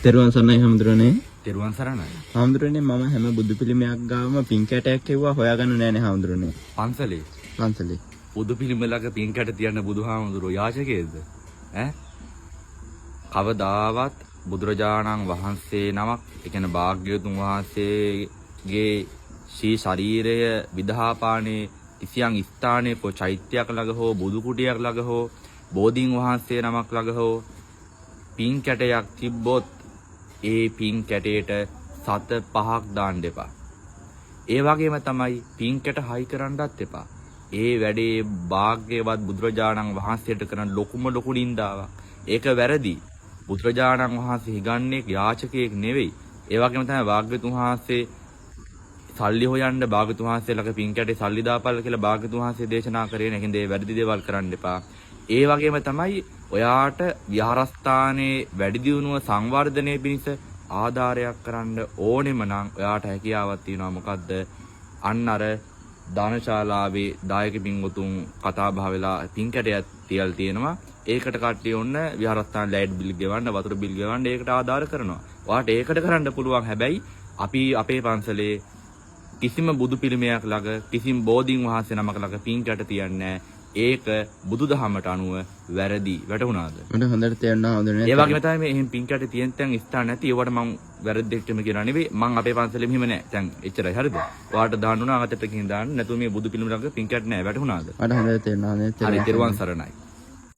තෙරුවන් සරණයි හැමදෙරෝනේ. තෙරුවන් සරණයි. හැමදෙරෝනේ මම හැම බුදු පිළිමයක් ගාවම පින් කැටයක් කෙවුවා හොයාගන්න නෑනේ හැමදෙරෝනේ. පන්සලේ. බුදු පිළිමලක පින් කැට තියන්න බුදුහාමුදුරුවෝ යාචකයේද? කවදාවත් බුදුරජාණන් වහන්සේ නමක්, ඒ කියන්නේ භාග්‍යවතුන් වහන්සේගේ ශ්‍රී ශරීරය විදහාපානේ කිසියම් ස්ථානයේ චෛත්‍යයක් ළඟ හෝ බුදු කුටියක් ළඟ හෝ බෝධීන් වහන්සේ නමක් ළඟ හෝ පින් කැටයක් තිබ්බොත් ඒ පින් කැටේට සත 5ක් දාන්න එපා. ඒ වගේම තමයි පින් කැට හයි කරන්නත් එපා. ඒ වැඩේ භාග්‍යවත් බුදුරජාණන් වහන්සේට කරන ලොකුම ලොකු නින්දාවක්. ඒක වැරදි. බුදුරජාණන් වහන්සේ හිගන්නේ යාචකයෙක් නෙවෙයි. ඒ වගේම තමයි භාග්‍යවතුන් වහන්සේ සල්ලි හොයන්න භාග්‍යවතුන් වහන්සේ ළඟ පින් කැටේ සල්ලි දාපල්ල කියලා භාග්‍යවතුන් වහන්සේ දේශනා කරේ නැහැ. ඒ වැරදි දේවල් කරන්න එපා. ඒ වගේම තමයි ඔයාට විහාරස්ථානයේ වැඩි දියුණුව සංවර්ධනය පිණිස ආධාරයක් කරන්න ඕනෙම නම් ඔයාට හැකියාවක් තියෙනවා. මොකද්ද? අන්න අර දානශාලාවේ දායක පින්වතුන් කතා බහ වෙලා පින් කැටයක් තියලා තියෙනවා. ඒකට කට්ටිය ඔන්න විහාරස්ථාන ලයිට් බිල් ගෙවන්න, වතුර බිල් ගෙවන්න ඒකට ආධාර කරනවා. ඔයාට ඒකට කරන්න පුළුවන්. හැබැයි අපි අපේ පන්සලේ කිසිම බුදු පිළිමයක් ළඟ, කිසිම බෝධීන් වහන්සේ නමක ළඟ පින් කැට තියන්නේ නැහැ. ඒක බුදුදහමට අනුව වැරදි. වැටුණාද? මට හොඳට තේරුණා හොඳනේ. ඒ වගේම තමයි මේ එහෙම පින් කැට තියෙන තැන් ස්ථාන නැති. ඒවට මම වැරද්දෙක්ටම කියනවා නෙවෙයි. මම අපේ පන්සලේ මෙහෙම නැහැ. දැන් එච්චරයි. හරිද? ඔයාට දාන්න උනා අතට ගිහින් දාන්න. නැතුව මේ බුදු පිළිම ළඟ පින් කැට නැහැ. වැටුණාද? මට හොඳට තේරුණා නේ. හරි. තෙරුවන් සරණයි.